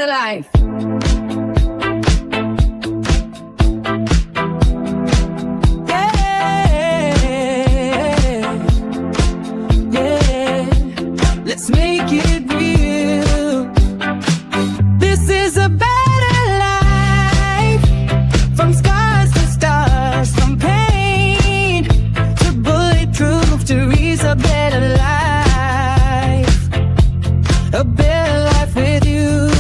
better life. Let's make it real. This is a better life. From scars to stars, from pain to bulletproof, to reach a better life. A better life with you.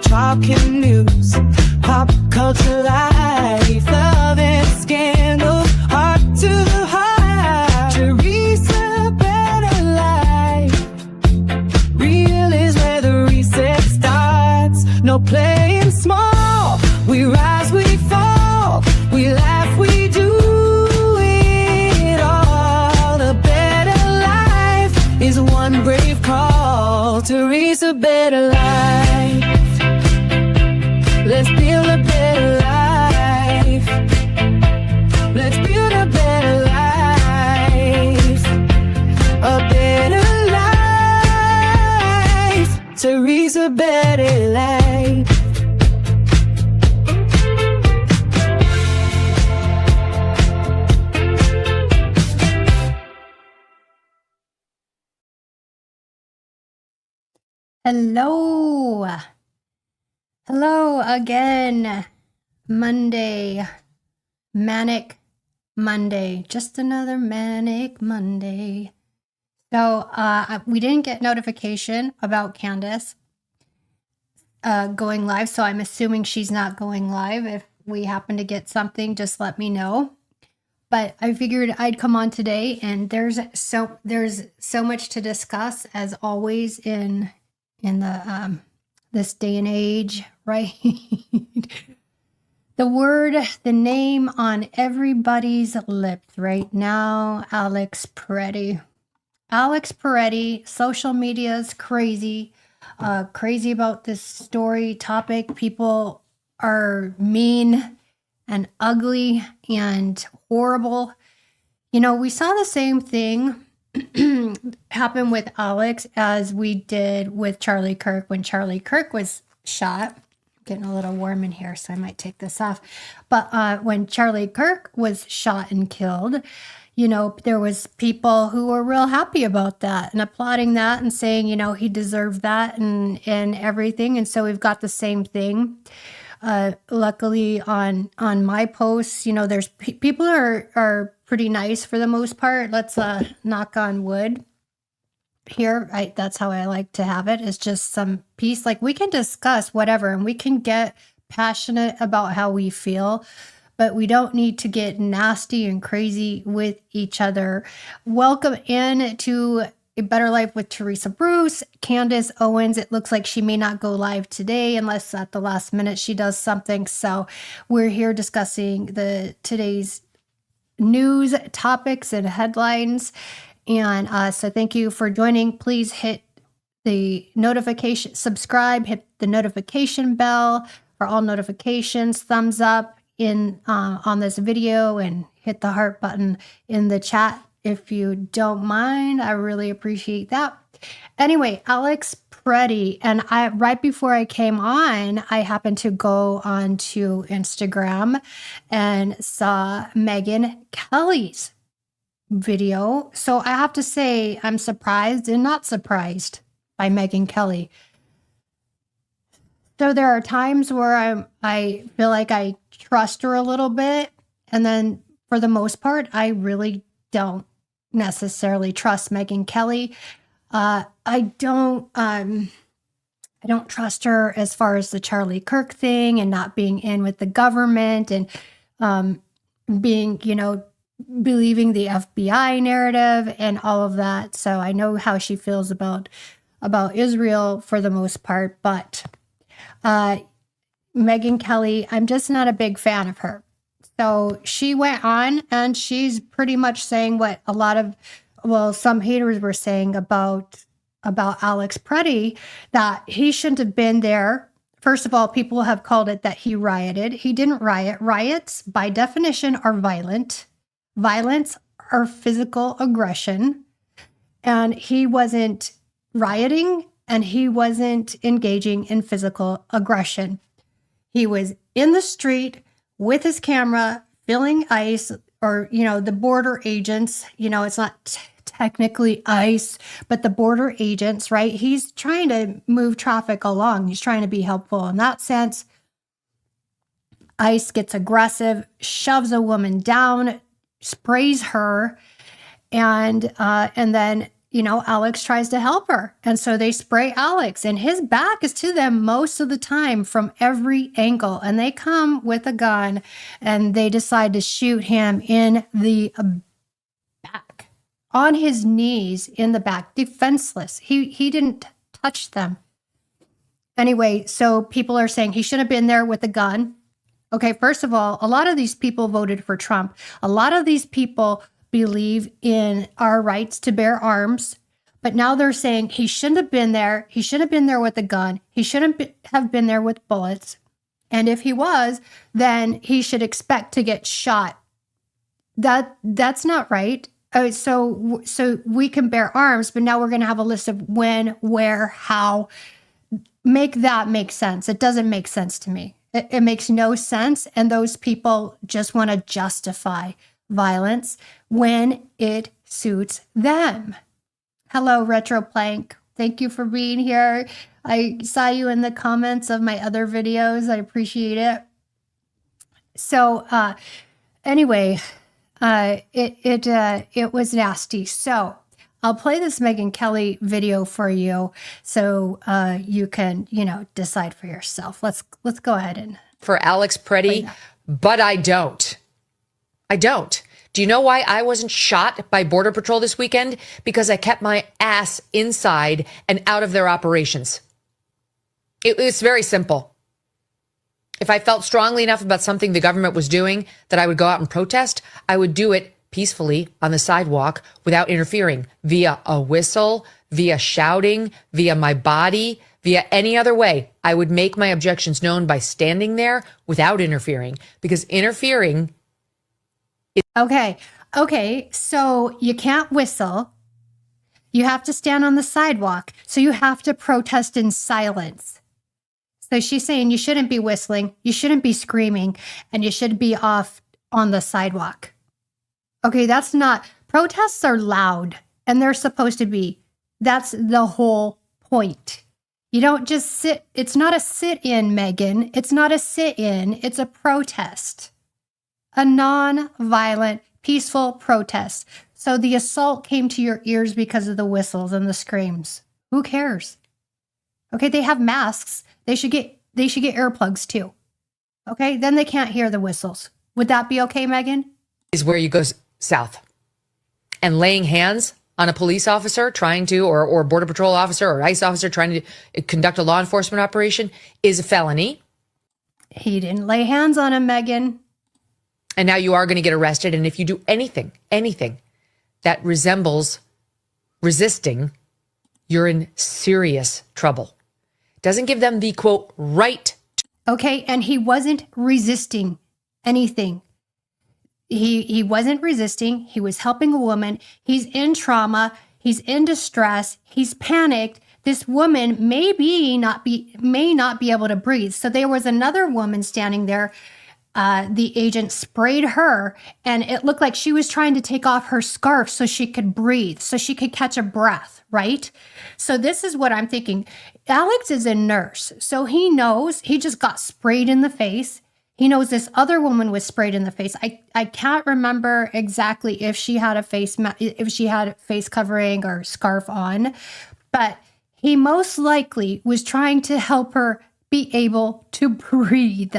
Talking news, pop culture life, love and scandal, heart to heart. No playing small, we rise, we fall, we laugh, we do it all. A better life is one brave call to reach a better life. Let's build a better life. Let's build a better life. A better life to reach a better life. Hello. Hello again. Monday. Manic Monday. Just another manic Monday. So we didn't get notification about Candace going live, so I'm assuming she's not going live. If we happen to get something, just let me know. But I figured I'd come on today, and there's so much to discuss, as always in the this day and age, right? The name on everybody's lips right now, Alex Pretti. Alex Pretti, social media's crazy about this story topic. People are mean and ugly and horrible. You know, we saw the same thing happen with Alex as we did with Charlie Kirk when Charlie Kirk was shot. Getting a little warm in here, so I might take this off. But when Charlie Kirk was shot and killed, you know, there was people who were real happy about that and applauding that and saying, you know, he deserved that and everything. And so we've got the same thing. Luckily on my posts, you know, there's people are pretty nice for the most part. Let's knock on wood here. That's how I like to have it. It's just some peace. Like, we can discuss whatever and we can get passionate about how we feel, but we don't need to get nasty and crazy with each other. Welcome in to A Better Life with Teresa Bruce. Candace Owens, it looks like she may not go live today unless at the last minute she does something. So we're here discussing today's news topics and headlines. And so thank you for joining. Please hit the notification, subscribe, hit the notification bell for all notifications, thumbs up on this video, and hit the heart button in the chat if you don't mind. I really appreciate that. Anyway, Alex Pretti, and right before I came on, I happened to go onto Instagram and saw Megyn Kelly's video. So I have to say I'm surprised and not surprised by Megyn Kelly. So there are times where I feel like I trust her a little bit, and then for the most part, I really don't necessarily trust Megyn Kelly. I don't trust her as far as the Charlie Kirk thing and not being in with the government and being, you know, believing the FBI narrative and all of that. So I know how she feels about Israel for the most part, but Megyn Kelly, I'm just not a big fan of her. So she went on and she's pretty much saying what some haters were saying about Alex Pretti, that he shouldn't have been there. First of all, people have called it that he rioted. He didn't riot. Riots, by definition, are violent. Violence or physical aggression. And he wasn't rioting and he wasn't engaging in physical aggression. He was in the street with his camera, filling ICE, or, the border agents. It's not technically ICE, but the border agents, right? He's trying to move traffic along. He's trying to be helpful in that sense. ICE gets aggressive, shoves a woman down, sprays her, and then Alex tries to help her. And so they spray Alex, and his back is to them most of the time from every angle. And they come with a gun and they decide to shoot him in the back, on his knees in the back, defenseless. He didn't touch them. Anyway, so people are saying he should have been there with a gun. Okay, first of all, a lot of these people voted for Trump. A lot of these people believe in our rights to bear arms, but now they're saying he shouldn't have been there. He should have been there with a gun. He shouldn't have been there with bullets. And if he was, then he should expect to get shot. That's not right. So we can bear arms, but now we're going to have a list of when, where, how. Make that make sense. It doesn't make sense to me. It makes no sense. And those people just want to justify violence when it suits them. Hello, Retroplank. Thank you for being here. I saw you in the comments of my other videos. I appreciate it. So anyway, it was nasty. So I'll play this Megyn Kelly video for you so you can, decide for yourself. Let's go ahead and for Alex Pretti, but I don't. Do you know why I wasn't shot by Border Patrol this weekend? Because I kept my ass inside and out of their operations. It's very simple. If I felt strongly enough about something the government was doing that I would go out and protest, I would do it peacefully on the sidewalk without interfering via a whistle, via shouting, via my body, via any other way. I would make my objections known by standing there without interfering, because interfering is... Okay. So you can't whistle. You have to stand on the sidewalk. So you have to protest in silence. So she's saying you shouldn't be whistling, you shouldn't be screaming, and you should be off on the sidewalk. Okay, that's not, protests are loud, and they're supposed to be. That's the whole point. You don't just sit, it's not a sit-in, Megyn. It's not a sit-in, it's a protest. A non-violent, peaceful protest. So the assault came to your ears because of the whistles and the screams. Who cares? Okay, they have masks. They should get earplugs too. Okay, then they can't hear the whistles. Would that be okay, Megyn? Is where you go south. And laying hands on a police officer trying to, or Border Patrol officer or ICE officer trying to conduct a law enforcement operation is a felony. He didn't lay hands on him, Megyn. And now you are going to get arrested. And if you do anything that resembles resisting, you're in serious trouble. Doesn't give them the, quote, right. Okay, and he wasn't resisting anything. He wasn't resisting. He was helping a woman. He's in trauma. He's in distress. He's panicked. This woman may not be able to breathe. So there was another woman standing there. The agent sprayed her, and it looked like she was trying to take off her scarf so she could breathe, so she could catch a breath, right? So this is what I'm thinking. Alex is a nurse, so he knows he just got sprayed in the face. He knows this other woman was sprayed in the face. I can't remember exactly if she had a face covering or scarf on, but he most likely was trying to help her be able to breathe.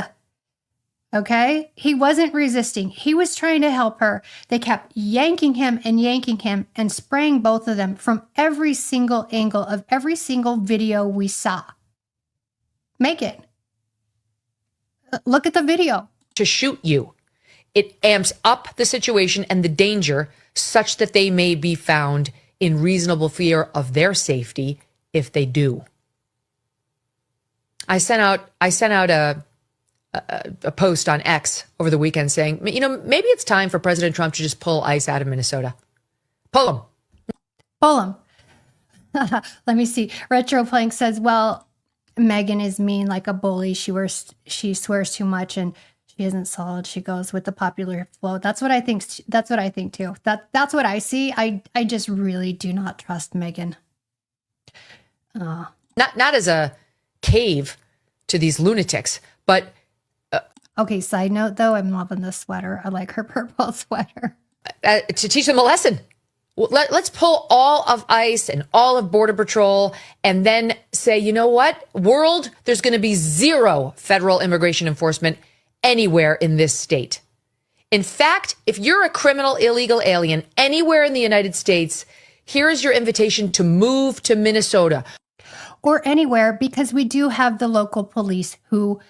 Okay? He wasn't resisting. He was trying to help her. They kept yanking him and spraying both of them from every single angle of every single video we saw. Make it. Look at the video. To shoot you. It amps up the situation and the danger such that they may be found in reasonable fear of their safety if they do. I sent out a post on X over the weekend saying, maybe it's time for President Trump to just pull ICE out of Minnesota. Pull them. Let me see. Retroplank says, well, Megan is mean like a bully. She swears too much and she isn't solid. She goes with the popular flow. That's what I think. That's what I think too. That's what I see. I just really do not trust Megan. Not as a cave to these lunatics, but okay. Side note though, I'm loving this sweater. I like her purple sweater. to teach them a lesson. Let's pull all of ICE and all of Border Patrol and then say, you know what, world, there's going to be zero federal immigration enforcement anywhere in this state. In fact, if you're a criminal illegal alien anywhere in the United States, here is your invitation to move to Minnesota. Or anywhere, because we do have the local police who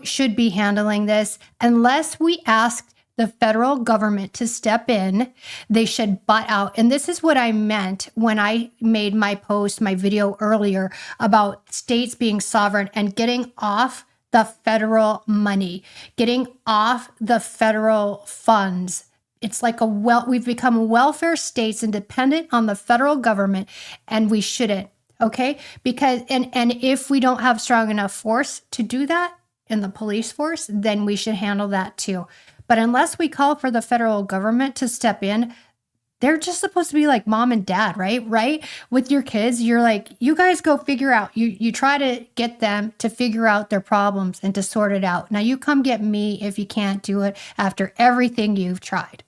should be handling this. Unless we ask the federal government to step in, they should butt out. And this is what I meant when I made my post, my video earlier about states being sovereign and getting off the federal money, getting off the federal funds. It's like we've become welfare states and dependent on the federal government, and we shouldn't. Okay, because and if we don't have strong enough force to do that in the police force, then we should handle that too. But unless we call for the federal government to step in, they're just supposed to be like mom and dad, right? With your kids, you're like, you guys go figure out. You try to get them to figure out their problems and to sort it out. Now you come get me if you can't do it after everything you've tried.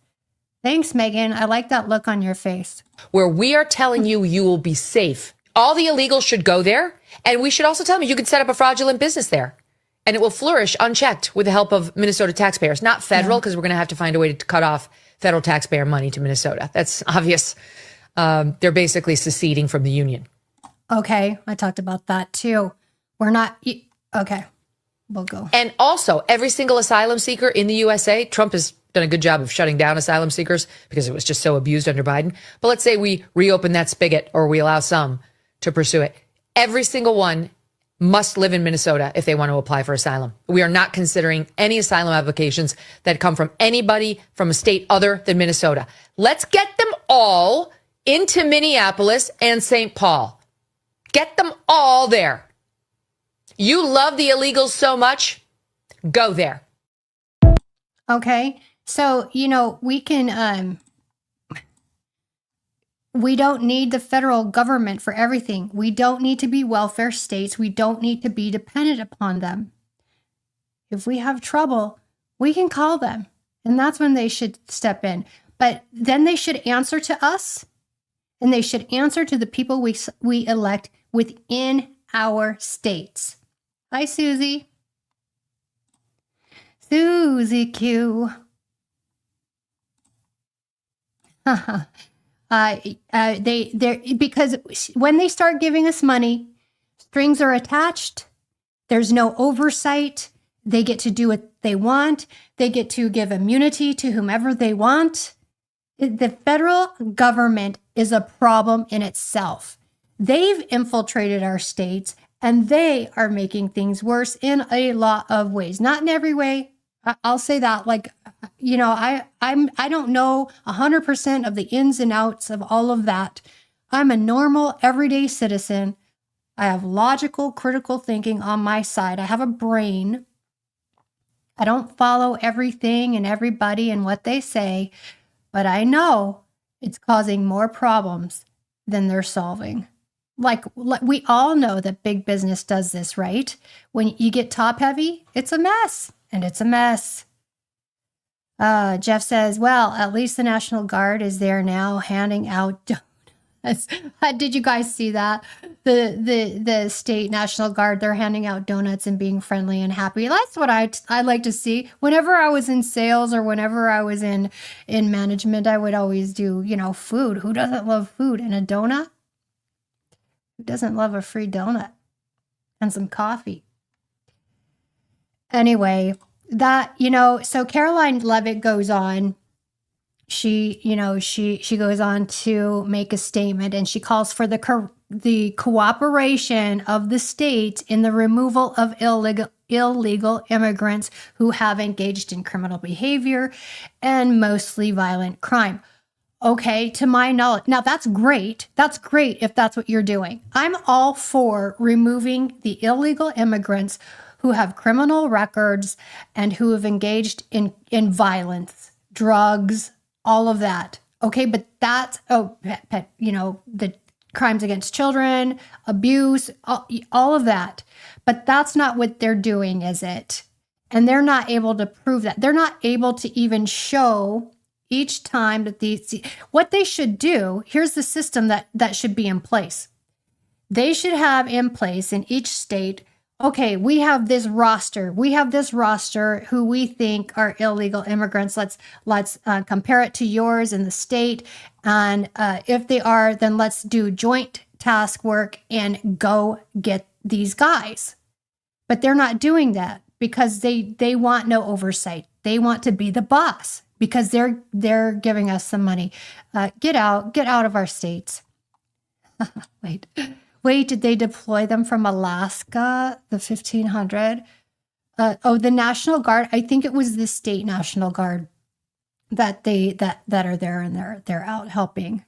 Thanks, Megan. I like that look on your face. Where we are telling you you will be safe. All the illegals should go there. And we should also tell them you can set up a fraudulent business there. And it will flourish unchecked with the help of Minnesota taxpayers, not federal, because we're going to have to find a way to cut off federal taxpayer money to Minnesota. That's obvious. They're basically seceding from the union. Okay. I talked about that too. We're not. Okay. We'll go. And also, every single asylum seeker in the USA, Trump has done a good job of shutting down asylum seekers because it was just so abused under Biden. But let's say we reopen that spigot or we allow some to pursue it. Every single one must live in Minnesota if they want to apply for asylum. We are not considering any asylum applications that come from anybody from a state other than Minnesota. Let's get them all into Minneapolis and St. Paul. Get them all there. You love the illegals so much, go there. Okay. So, we can, we don't need the federal government for everything. We don't need to be welfare states. We don't need to be dependent upon them. If we have trouble, we can call them. And that's when they should step in. But then they should answer to us. And they should answer to the people we elect within our states. Hi, Susie. Susie Q. Because when they start giving us money, strings are attached. There's no oversight. They get to do what they want. They get to give immunity to whomever they want. The federal government is a problem in itself. They've infiltrated our states and they are making things worse in a lot of ways. Not in every way. I'll say that, I don't know 100% of the ins and outs of all of that. I'm a normal, everyday citizen. I have logical, critical thinking on my side. I have a brain. I don't follow everything and everybody and what they say, but I know it's causing more problems than they're solving. Like we all know that big business does this, right? When you get top heavy, it's a mess. And it's a mess. Jeff says, well, at least the National Guard is there now handing out donuts. Did you guys see that? The state National Guard, they're handing out donuts and being friendly and happy. That's what I like to see. Whenever I was in sales or whenever I was in management, I would always do, food. Who doesn't love food? And a donut? Who doesn't love a free donut? And some coffee. Anyway, so Caroline Levitt goes on. She goes on to make a statement and she calls for the cooperation of the state in the removal of illegal immigrants who have engaged in criminal behavior and mostly violent crime. Okay, to my knowledge. Now that's great. That's great if that's what you're doing. I'm all for removing the illegal immigrants who have criminal records and who have engaged in violence, drugs, all of that. Okay, but that's the crimes against children, abuse, all of that. But that's not what they're doing, is it? And they're not able to prove that. They're not able to even show each time that what they should do. Here's the system that should be in place. They should have in place in each state, okay, we have this roster who we think are illegal immigrants. Let's compare it to yours in the state. And if they are, then let's do joint task work and go get these guys. But they're not doing that because they want no oversight. They want to be the boss because they're giving us some money. Get out of our states. Wait, did they deploy them from Alaska, the 1500? The National Guard. I think it was the state National Guard that are there, and they're out helping.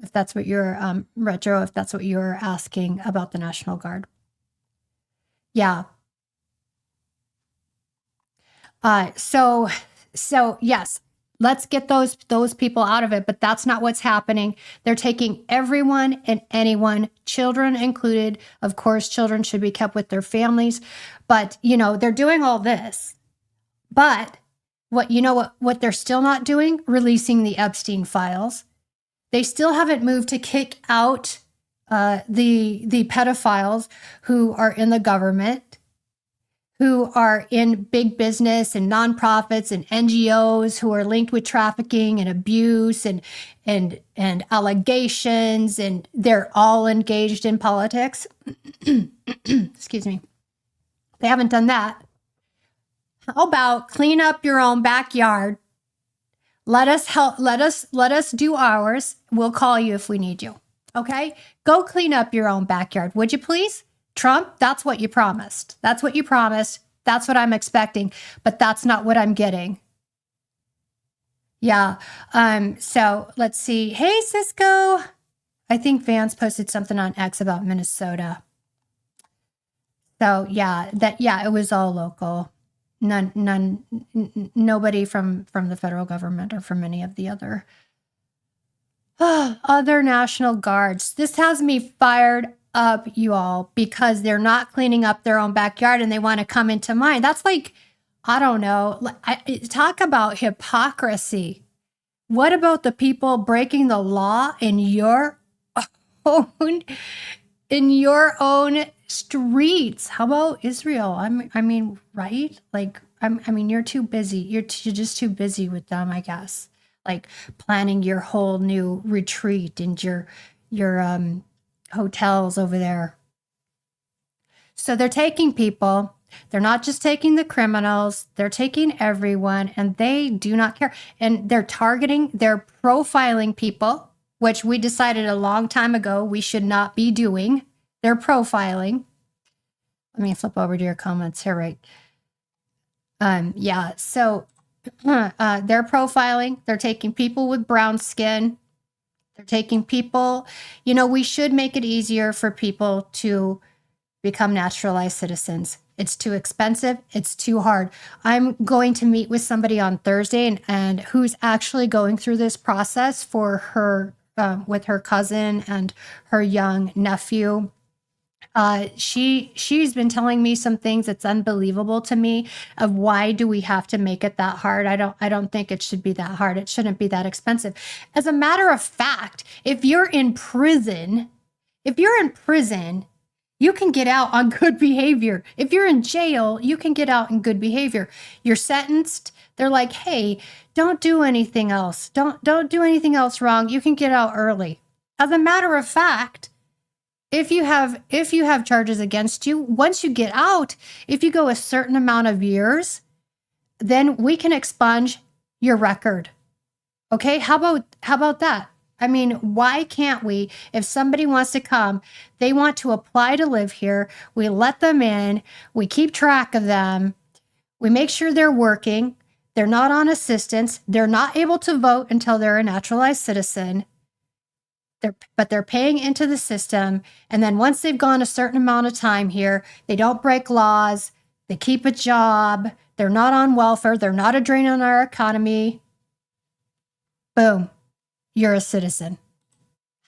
If that's what you're retro, if that's what you're asking about the National Guard. Yeah. So yes, let's get those people out of it, but that's not what's happening. They're taking everyone and anyone, children included. Of course, children should be kept with their families, but they're doing all this. But what they're still not doing? Releasing the Epstein files. They still haven't moved to kick out the pedophiles who are in the government, who are in big business and nonprofits and NGOs, who are linked with trafficking and abuse and allegations, and they're all engaged in politics. Excuse me. They haven't done that. How about clean up your own backyard? Let us do ours. We'll call you if we need you. Okay? Go clean up your own backyard, would you please? Trump, that's what you promised. That's what you promised. That's what I'm expecting, but that's not what I'm getting. Yeah. So let's see. Hey, Cisco. I think Vance posted something on X about Minnesota. So it was all local. Nobody from the federal government or from any of the other National Guards. This has me fired up, you all, because they're not cleaning up their own backyard and they want to come into mine. That's like, I don't know. Talk about hypocrisy. What about the people breaking the law in your own streets? How about Israel? I mean, right? Like, you're too busy. You're just too busy with them, I guess. Like planning your whole new retreat and your hotels over there. So they're taking people. They're not just taking the criminals. They're taking everyone, and they do not care. And they're profiling people, which we decided a long time ago we should not be doing. They're profiling. Let me flip over to your comments here, right? So they're profiling. They're taking people with brown skin. They're taking people, we should make it easier for people to become naturalized citizens. It's too expensive. It's too hard. I'm going to meet with somebody on Thursday and who's actually going through this process for her, with her cousin and her young nephew. She's been telling me some things that's unbelievable to me of why do we have to make it that hard? I don't think it should be that hard. It shouldn't be that expensive. As a matter of fact, if you're in prison, you can get out on good behavior. If you're in jail, you can get out in good behavior. You're sentenced. They're like, hey, don't do anything else. Don't do anything else wrong. You can get out early. As a matter of fact, if you have charges against you, once you get out, if you go a certain amount of years, then we can expunge your record. Okay? How about that? I mean, why can't we, if somebody wants to come, they want to apply to live here, we let them in, we keep track of them, we make sure they're working, They're not on assistance. They're not able to vote until they're a naturalized citizen. But they're paying into the system. And then once they've gone a certain amount of time here, they don't break laws. They keep a job. They're not on welfare. They're not a drain on our economy. Boom, you're a citizen.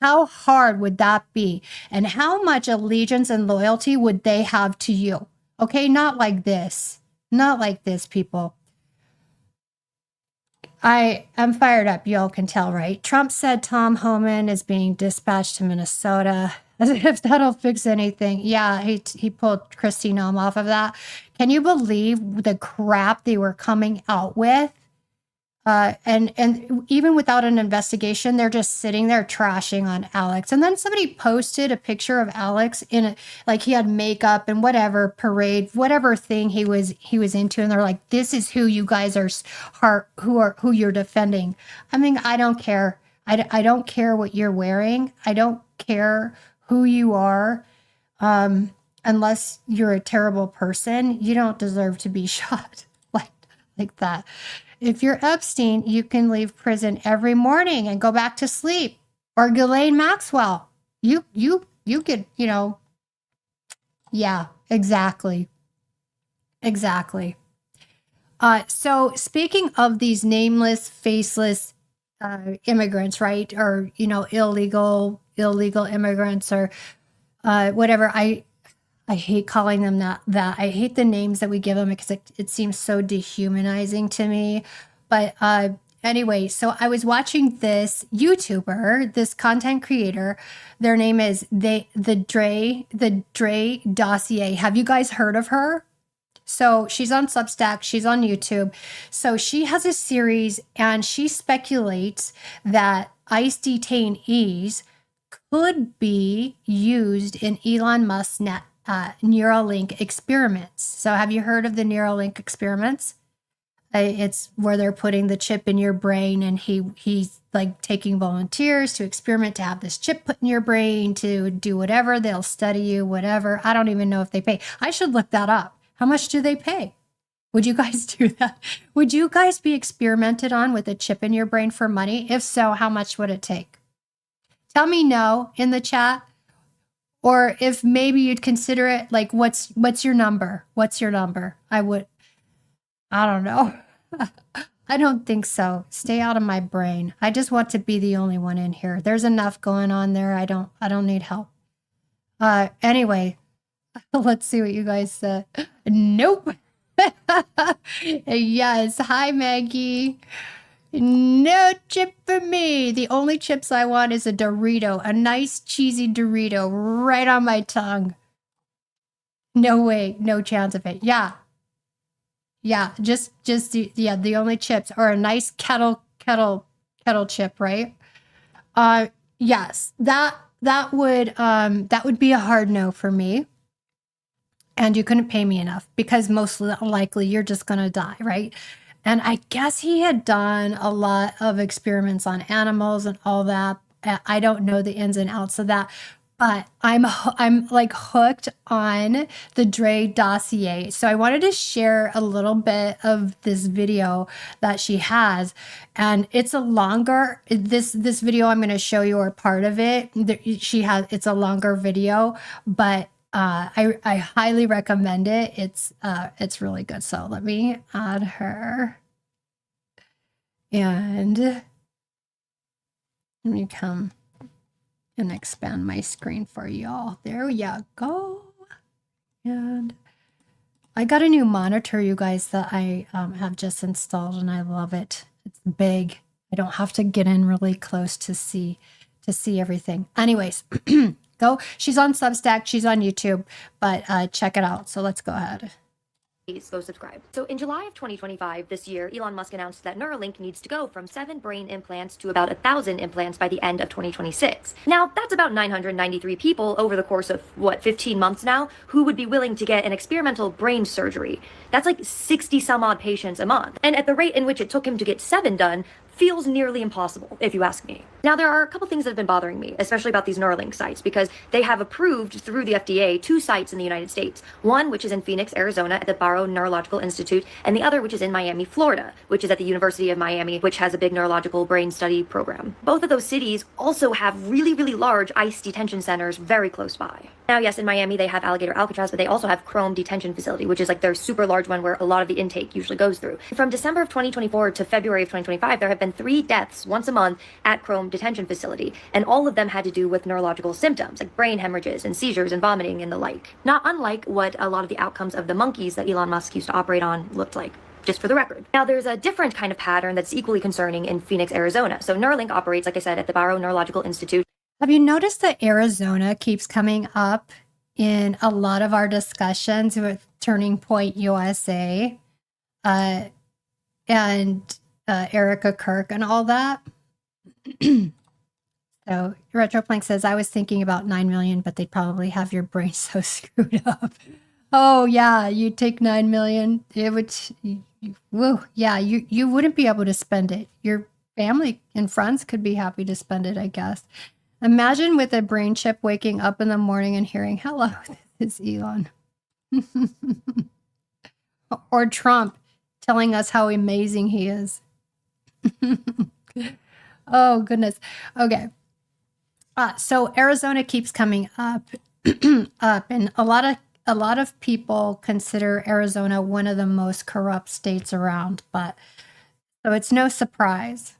How hard would that be? And how much allegiance and loyalty would they have to you? Okay, not like this. Not like this, people. I'm fired up. Y'all can tell, right? Trump said Tom Homan is being dispatched to Minnesota. As if that'll fix anything. Yeah, he pulled Kristi Noem off of that. Can you believe the crap they were coming out with? And even without an investigation, they're just sitting there trashing on Alex. And then somebody posted a picture of Alex like he had makeup and whatever parade, whatever thing he was into, and they're like, "This is who you guys who you're defending." I mean, I don't care. I don't care what you're wearing. I don't care who you are. Unless you're a terrible person, you don't deserve to be shot like that. If you're Epstein, you can leave prison every morning and go back to sleep. Or Ghislaine Maxwell. You could, yeah, exactly. Exactly. So speaking of these nameless, faceless immigrants, right? Or, illegal immigrants or whatever. I hate calling them that. I hate the names that we give them because it seems so dehumanizing to me. But anyway, so I was watching this YouTuber, this content creator. Their name is the Dre Dossier. Have you guys heard of her? So she's on Substack, she's on YouTube. So she has a series and she speculates that ICE detainees could be used in Elon Musk's Neuralink experiments. So have you heard of the Neuralink experiments? It's where they're putting the chip in your brain and he's like taking volunteers to experiment to have this chip put in your brain to do whatever. They'll study you, whatever. I don't even know if they pay. I should look that up. How much do they pay? Would you guys do that? Would you guys be experimented on with a chip in your brain for money? If so, how much would it take? Tell me no in the chat. Or if maybe you'd consider it, like, what's your number? What's your number? I don't know. I don't think so. Stay out of my brain. I just want to be the only one in here. There's enough going on there. I don't need help. Anyway, let's see what you guys said. Nope. Yes. Hi, Maggie. No chip for me. The only chips I want is a Dorito, a nice cheesy Dorito right on my tongue. No way, no chance of it. Yeah, just the only chips or a nice kettle chip, right? Yes, that would be a hard no for me. And you couldn't pay me enough because most likely you're just gonna die, right? And I guess he had done a lot of experiments on animals and all that. I don't know the ins and outs of that, but I'm like hooked on the Dre Dossier. So I wanted to share a little bit of this video that she has, and it's a longer. This video I'm going to show you or part of it. It's a longer video, but I highly recommend it. It's really good. So let me add her. And let me come and expand my screen for y'all. There you go. And I got a new monitor, you guys, that I have just installed, and I love it. It's big. I don't have to get in really close to see everything. Anyways, go. She's on Substack. She's on YouTube, but check it out. So let's go ahead. Please go subscribe. So in July of 2025, this year, Elon Musk announced that Neuralink needs to go from 7 brain implants to about 1,000 implants by the end of 2026. Now, that's about 993 people over the course of, 15 months now, who would be willing to get an experimental brain surgery. That's like 60 some odd patients a month. And at the rate in which it took him to get 7 done, feels nearly impossible, if you ask me. Now, there are a couple things that have been bothering me, especially about these Neuralink sites, because they have approved through the FDA 2 sites in the United States. One, which is in Phoenix, Arizona, at the Barrow Neurological Institute, and the other, which is in Miami, Florida, which is at the University of Miami, which has a big neurological brain study program. Both of those cities also have really, really large ICE detention centers very close by. Now, yes, in Miami, they have Alligator Alcatraz, but they also have Chrome Detention Facility, which is like their super large one where a lot of the intake usually goes through. From December of 2024 to February of 2025, there have been 3 deaths once a month at Chrome Detention Facility, and all of them had to do with neurological symptoms, like brain hemorrhages and seizures and vomiting and the like. Not unlike what a lot of the outcomes of the monkeys that Elon Musk used to operate on looked like. Just for the record. Now, there's a different kind of pattern that's equally concerning in Phoenix, Arizona. So Neuralink operates, like I said, at the Barrow Neurological Institute. Have you noticed that Arizona keeps coming up in a lot of our discussions with Turning Point USA and Erika Kirk and all that? So Retroplank says, I was thinking about 9 million, but they'd probably have your brain so screwed up. Oh, yeah, you take 9 million. It would, whoa, yeah, you wouldn't be able to spend it. Your family and friends could be happy to spend it, I guess. Imagine with a brain chip waking up in the morning and hearing, hello, this is Elon. Or Trump telling us how amazing he is. Oh, goodness. Okay. So Arizona keeps coming up, and a lot of people consider Arizona one of the most corrupt states around, but so it's no surprise.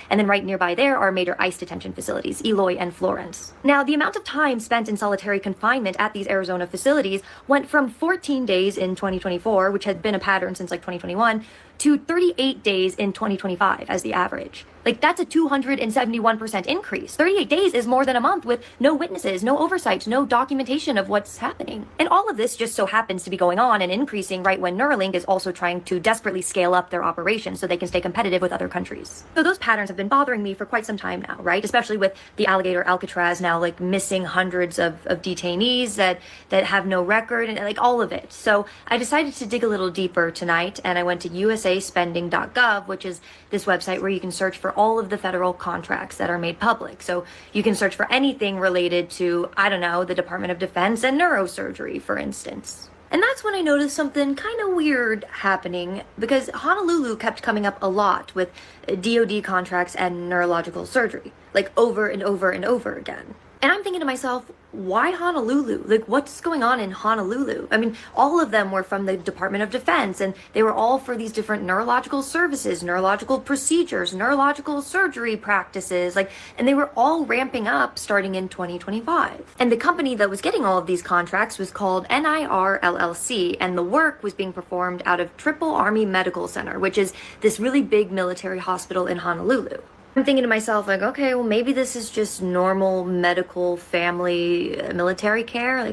And then right nearby there are major ICE detention facilities, Eloy and Florence. Now, the amount of time spent in solitary confinement at these Arizona facilities went from 14 days in 2024, which had been a pattern since like 2021, to 38 days in 2025 as the average. Like, that's a 271% increase. 38 days is more than a month with no witnesses, no oversight, no documentation of what's happening. And all of this just so happens to be going on and increasing right when Neuralink is also trying to desperately scale up their operations so they can stay competitive with other countries. So those patterns have been bothering me for quite some time now, right? Especially with the Alligator Alcatraz now like missing hundreds of detainees that have no record and like all of it. So I decided to dig a little deeper tonight, and I went to usaspending.gov, which is this website where you can search for all of the federal contracts that are made public. So you can search for anything related to, I don't know, the Department of Defense and neurosurgery, for instance. And that's when I noticed something kind of weird happening, because Honolulu kept coming up a lot with DoD contracts and neurological surgery, like over and over and over again. And I'm thinking to myself, why Honolulu? Like, what's going on in Honolulu? I mean, all of them were from the Department of Defense, and they were all for these different neurological services, neurological procedures, neurological surgery practices, like, and they were all ramping up starting in 2025. And the company that was getting all of these contracts was called NIR LLC, and the work was being performed out of Triple Army Medical Center, which is this really big military hospital in Honolulu. I'm thinking to myself, like, okay, well, maybe this is just normal medical family military care.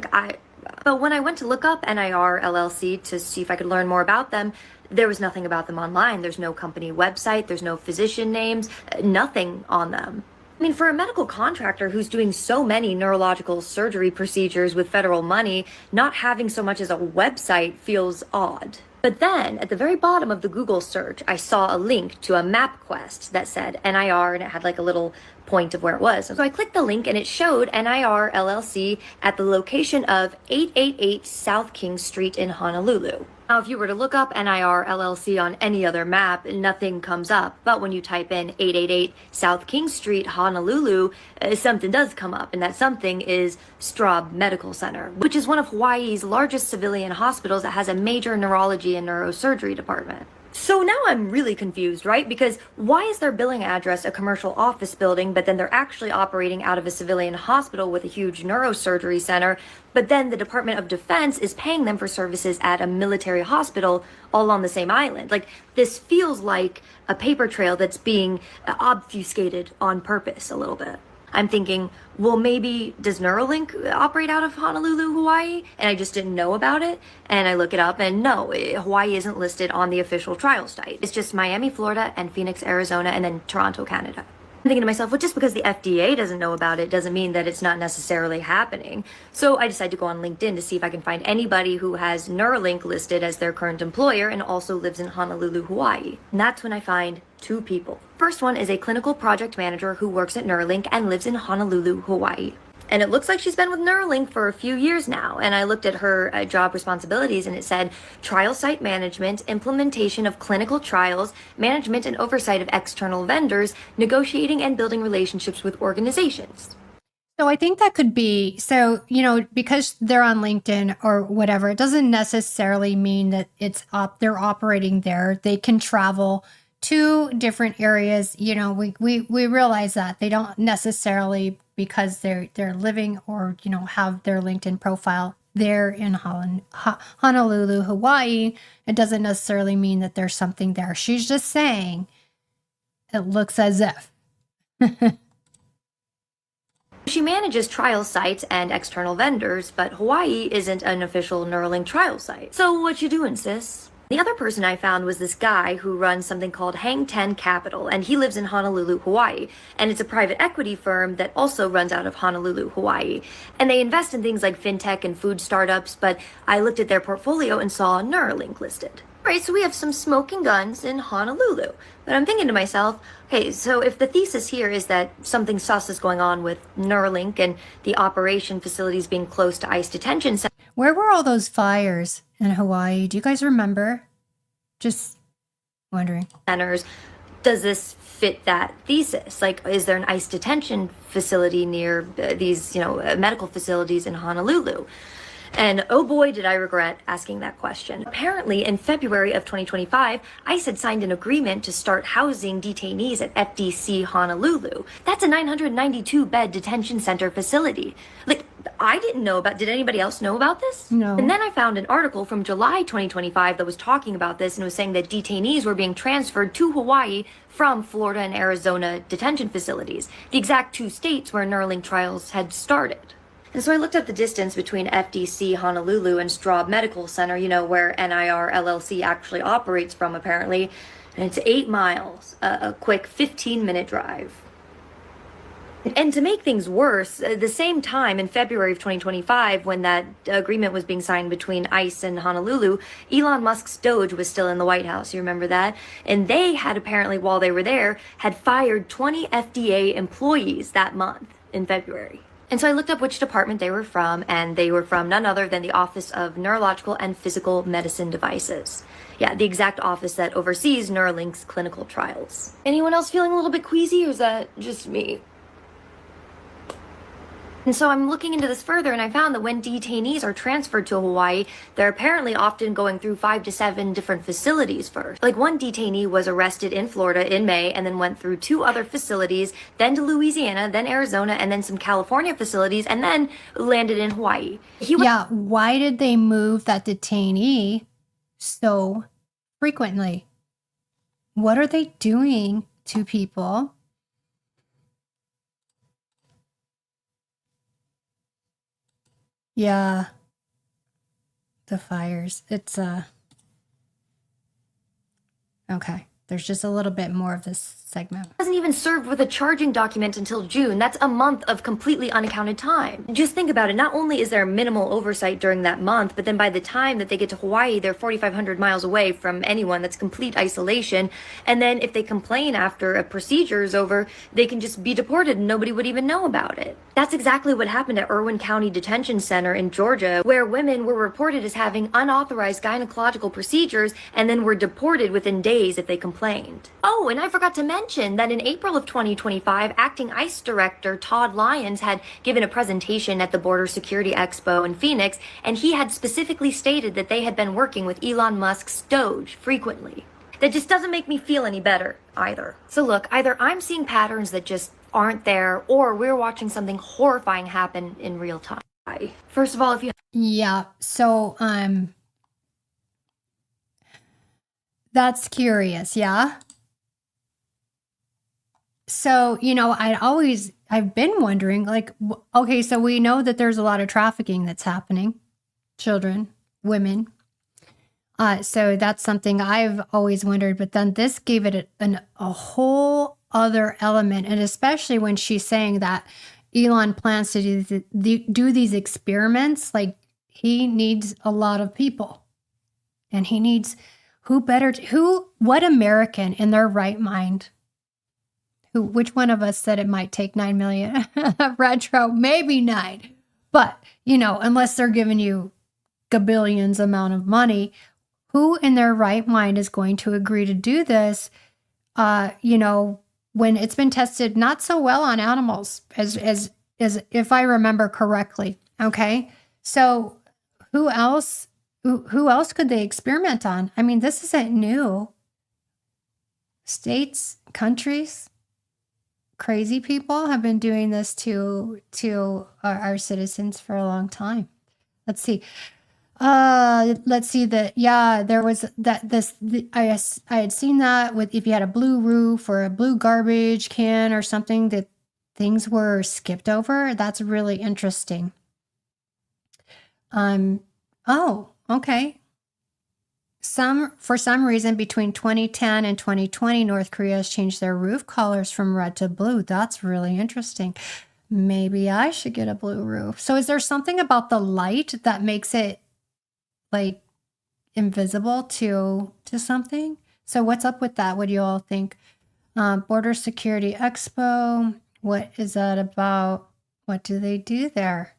But when I went to look up NIR LLC to see if I could learn more about them, there was nothing about them online. There's no company website, there's no physician names, nothing on them. I mean, for a medical contractor who's doing so many neurological surgery procedures with federal money, not having so much as a website feels odd. But then, at the very bottom of the Google search, I saw a link to a MapQuest that said NIR, and it had like a little point of where it was. So I clicked the link, and it showed NIR LLC at the location of 888 South King Street in Honolulu. Now, if you were to look up NIR LLC on any other map, nothing comes up. But when you type in 888 South King Street, Honolulu, something does come up. And that something is Straub Medical Center, which is one of Hawaii's largest civilian hospitals that has a major neurology and neurosurgery department. So now I'm really confused, right? Because why is their billing address a commercial office building, but then they're actually operating out of a civilian hospital with a huge neurosurgery center, but then the Department of Defense is paying them for services at a military hospital all on the same island? Like, this feels like a paper trail that's being obfuscated on purpose a little bit. I'm thinking, well, maybe does Neuralink operate out of Honolulu, Hawaii? And I just didn't know about it. And I look it up, and no, Hawaii isn't listed on the official trial site. It's just Miami, Florida, and Phoenix, Arizona, and then Toronto, Canada. I'm thinking to myself, well, just because the FDA doesn't know about it doesn't mean that it's not necessarily happening. So I decided to go on LinkedIn to see if I can find anybody who has Neuralink listed as their current employer and also lives in Honolulu, Hawaii. And that's when I find two people. First one is a clinical project manager who works at Neuralink and lives in Honolulu, Hawaii. And it looks like she's been with Neuralink for a few years now. And I looked at her job responsibilities and it said trial site management, implementation of clinical trials, management and oversight of external vendors, negotiating and building relationships with organizations. So I think that could be, so, because they're on LinkedIn or whatever, it doesn't necessarily mean that they're operating there. They can travel to different areas. We realize that they don't necessarily, because they're living or, have their LinkedIn profile there in Honolulu, Hawaii. It doesn't necessarily mean that there's something there. She's just saying it looks as if. She manages trial sites and external vendors, but Hawaii isn't an official Neuralink trial site. So what you doing, sis? The other person I found was this guy who runs something called Hang 10 Capital, and he lives in Honolulu, Hawaii. And it's a private equity firm that also runs out of Honolulu, Hawaii. And they invest in things like fintech and food startups, but I looked at their portfolio and saw Neuralink listed. Right, so we have some smoking guns in Honolulu. But I'm thinking to myself, okay, so if the thesis here is that something sus is going on with Neuralink and the operation facilities being close to ICE detention centers. Where were all those fires in Hawaii? Do you guys remember? Just wondering. Does this fit that thesis? Like, is there an ICE detention facility near these, medical facilities in Honolulu? And oh boy, did I regret asking that question. Apparently, in February of 2025, ICE had signed an agreement to start housing detainees at FDC Honolulu. That's a 992-bed detention center facility. Like, I didn't know about, did anybody else know about this? No. And then I found an article from July 2025 that was talking about this and was saying that detainees were being transferred to Hawaii from Florida and Arizona detention facilities, the exact two states where Neuralink trials had started. And so I looked up the distance between FDC Honolulu and Straub Medical Center, where NIR LLC actually operates from, apparently. And it's 8 miles, a quick 15-minute drive. And to make things worse, the same time in February of 2025, when that agreement was being signed between ICE and Honolulu, Elon Musk's Doge was still in the White House. You remember that? And they had apparently, while they were there, had fired 20 FDA employees that month in February. And so I looked up which department they were from, and they were from none other than the Office of Neurological and Physical Medicine Devices. Yeah, the exact office that oversees Neuralink's clinical trials. Anyone else feeling a little bit queasy, or is that just me? And so I'm looking into this further, and I found that when detainees are transferred to Hawaii, they're apparently often going through 5 to 7 different facilities first. Like, one detainee was arrested in Florida in May and then went through 2 other facilities, then to Louisiana, then Arizona, and then some California facilities, and then landed in Hawaii. Why did they move that detainee so frequently? What are they doing to people? Yeah. The fires. It's okay. There's just a little bit more of this segment. Wasn't even served with a charging document until June. That's a month of completely unaccounted time. Just think about it. Not only is there minimal oversight during that month, but then by the time that they get to Hawaii, they're 4,500 miles away from anyone. That's complete isolation. And then if they complain after a procedure is over, they can just be deported and nobody would even know about it. That's exactly what happened at Irwin County Detention Center in Georgia, where women were reported as having unauthorized gynecological procedures and then were deported within days if they complained. Oh, and I forgot to mention that in April of 2025, acting ICE Director Todd Lyons had given a presentation at the Border Security Expo in Phoenix, and he had specifically stated that they had been working with Elon Musk's Doge frequently. That just doesn't make me feel any better either. So look, either I'm seeing patterns that just aren't there, or we're watching something horrifying happen in real time. First of all, if you... Yeah, so, that's curious, yeah? So, I've been wondering, like, okay, so we know that there's a lot of trafficking that's happening. Children, women. So that's something I've always wondered, but then this gave it a whole other element. And especially when she's saying that Elon plans to do these experiments, like he needs a lot of people. And he needs what American in their right mind, which one of us said it might take 9 million? Retro, maybe 9. But, unless they're giving you gabillions amount of money, who in their right mind is going to agree to do this, when it's been tested not so well on animals, as if I remember correctly. Okay. So who else could they experiment on? I mean, this isn't new. States, countries, crazy people have been doing this to our citizens for a long time. Let's see. There was I had seen that with, if you had a blue roof or a blue garbage can or something, that things were skipped over. That's really interesting. Oh, okay. For some reason, between 2010 and 2020, North Korea has changed their roof colors from red to blue. That's really interesting. Maybe I should get a blue roof. So is there something about the light that makes it like invisible to something? So what's up with that? What do you all think? Border Security Expo. What is that about? What do they do there?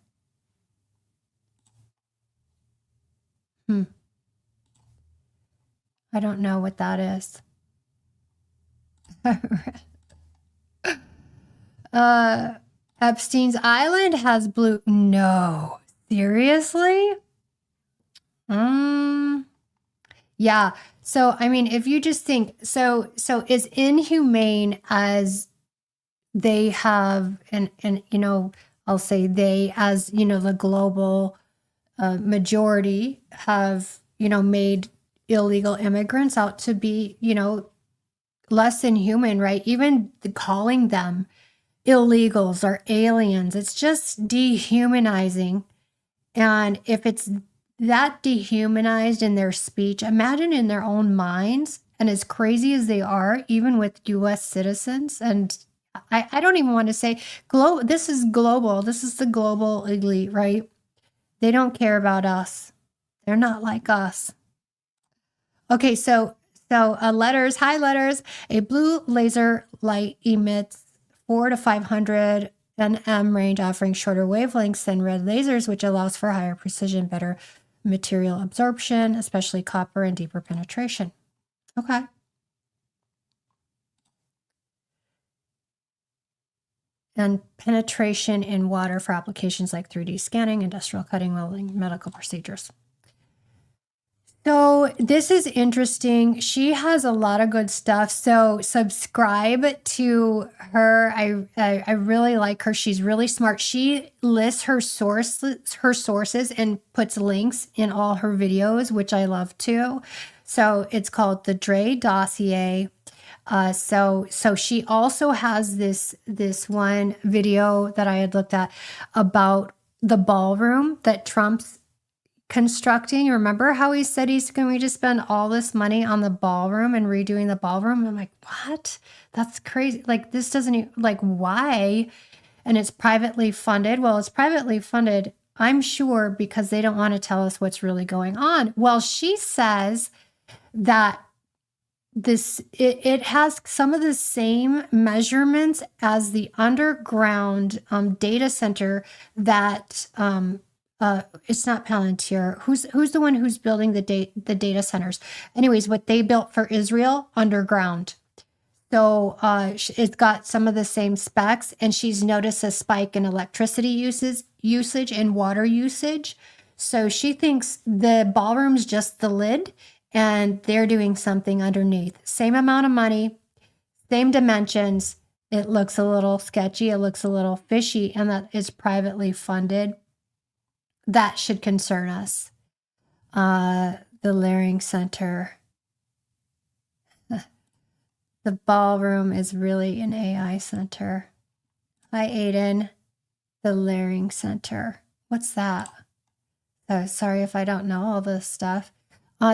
I don't know what that is. Epstein's Island has blue. No, seriously? Yeah. So, I mean, if you just think, so as inhumane as they have, and I'll say they, as, the global majority have, made illegal immigrants out to be, less than human, right? Even calling them illegals or aliens, it's just dehumanizing. And if it's that dehumanized in their speech, imagine in their own minds, and as crazy as they are, even with US citizens. And I don't even want to say this is global. This is the global elite, right? They don't care about us. They're not like us. Okay, so letters, high letters. A blue laser light emits 400 to 500 nm range, offering shorter wavelengths than red lasers, which allows for higher precision, better material absorption, especially copper, and deeper penetration. Okay. And penetration in water for applications like 3D scanning, industrial cutting, welding, medical procedures. So this is interesting. She has a lot of good stuff. So subscribe to her. I really like her. She's really smart. She lists her sources and puts links in all her videos, which I love too. So it's called the Dre Dossier. So she also has this one video that I had looked at about the ballroom that Trump's constructing. Remember how he said he's going to spend all this money on the ballroom and redoing the ballroom? And I'm like, what? That's crazy. Like, this doesn't even, like, why? And it's privately funded. Well, it's privately funded, I'm sure, because they don't want to tell us what's really going on. Well, she says that it has some of the same measurements as the underground data center that it's not Palantir. Who's the one who's building the data centers? Anyways, what they built for Israel underground. So it's got some of the same specs, and she's noticed a spike in electricity usage and water usage. So she thinks the ballroom's just the lid, and they're doing something underneath. Same amount of money, same dimensions. It looks a little sketchy. It looks a little fishy, and that is privately funded. That should concern us. The Laring Center. The ballroom is really an AI center. Hi, Aiden. The Laring Center. What's that? Oh, sorry if I don't know all this stuff.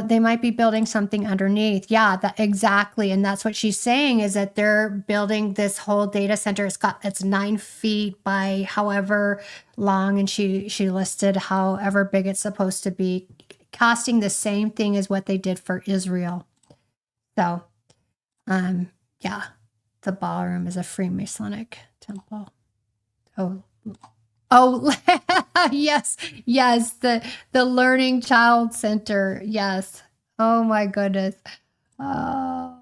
They might be building something underneath. Yeah, exactly. And that's what she's saying, is that they're building this whole data center. It's 9 feet by however long, and she listed however big it's supposed to be, costing the same thing as what they did for Israel. So, yeah, the ballroom is a Freemasonic temple. Oh, yes, the Learning Child Center. Yes. Oh my goodness. Oh.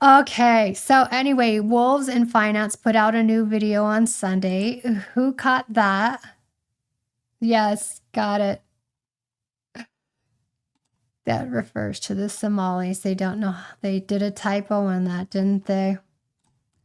Okay. So anyway, Wolves in Finance put out a new video on Sunday. Who caught that? Yes, got it. That refers to the Somalis. They don't know. They did a typo on that, didn't they?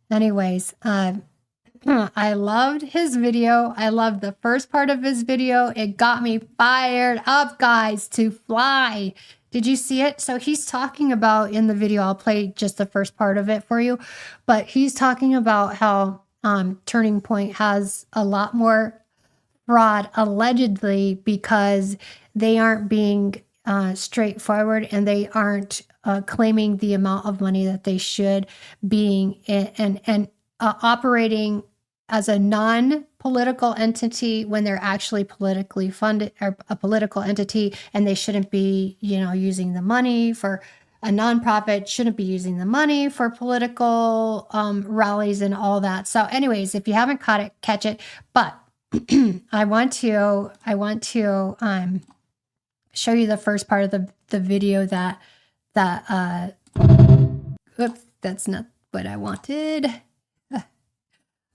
Anyways, I loved his video. I loved the first part of his video. It got me fired up, guys, to fly. Did you see it? So he's talking about in the video, I'll play just the first part of it for you, but he's talking about how Turning Point has a lot more fraud, allegedly, because they aren't being straightforward, and they aren't claiming the amount of money that they should, being and operating as a non-political entity when they're actually politically funded, or a political entity, and they shouldn't be, using the money for a nonprofit, shouldn't be using the money for political rallies and all that. So anyways, if you haven't caught it, catch it. But I want to show you the first part of the video that oops, that's not what I wanted.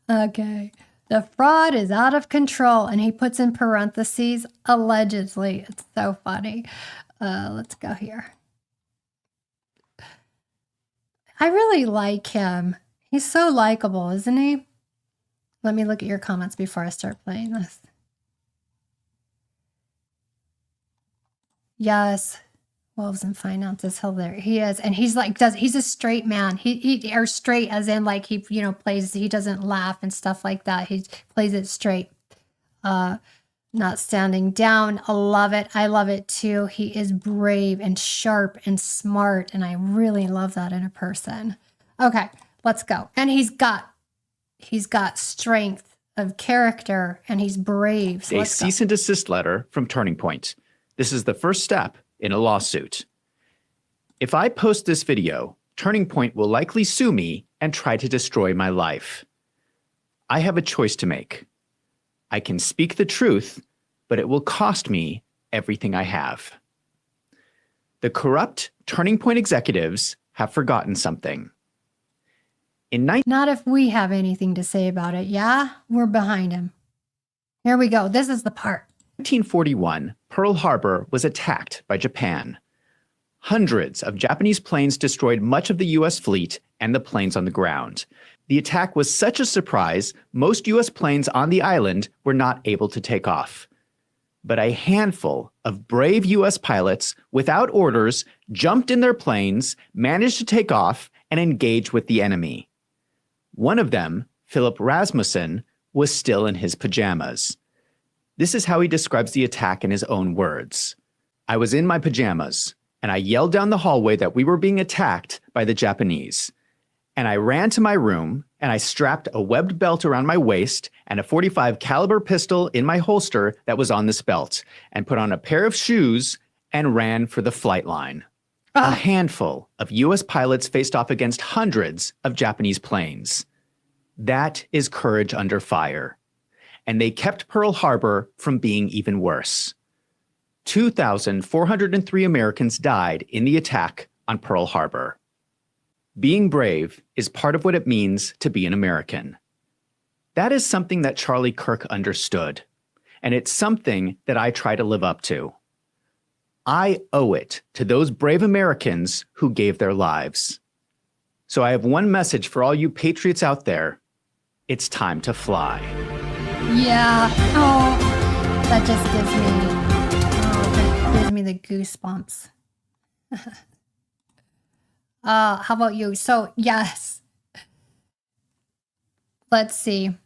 Okay. The fraud is out of control, and he puts in parentheses, allegedly. It's so funny. Let's go here. I really like him. He's so likable, isn't he? Let me look at your comments before I start playing this. Yes. Wolves in Finance is hilarious. He is. And he's like, he's a straight man. He or straight as in like he, plays, he doesn't laugh and stuff like that. He plays it straight. Not standing down. I love it. I love it too. He is brave and sharp and smart. And I really love that in a person. Okay, let's go. And he's got strength of character, and he's brave. So a cease and desist letter from Turning Point. This is the first step in a lawsuit. If I post this video, Turning Point will likely sue me and try to destroy my life. I have a choice to make. I can speak the truth, but it will cost me everything I have. The corrupt Turning Point executives have forgotten something. Not if we have anything to say about it. Yeah, we're behind him. Here we go. This is the part. 1941, Pearl Harbor was attacked by Japan. Hundreds of Japanese planes destroyed much of the U.S. fleet and the planes on the ground. The attack was such a surprise, most U.S. planes on the island were not able to take off. But a handful of brave U.S. pilots, without orders, jumped in their planes, managed to take off, and engage with the enemy. One of them, Philip Rasmussen, was still in his pajamas. This is how he describes the attack in his own words. I was in my pajamas, and I yelled down the hallway that we were being attacked by the Japanese. And I ran to my room, and I strapped a webbed belt around my waist and a .45 caliber pistol in my holster that was on this belt, and put on a pair of shoes and ran for the flight line. A handful of U.S. pilots faced off against hundreds of Japanese planes. That is courage under fire. And they kept Pearl Harbor from being even worse. 2,403 Americans died in the attack on Pearl Harbor. Being brave is part of what it means to be an American. That is something that Charlie Kirk understood, and it's something that I try to live up to. I owe it to those brave Americans who gave their lives. So I have one message for all you patriots out there. It's time to fly. Yeah. Oh, that just gives me the goosebumps. How about you? So, yes. Let's see.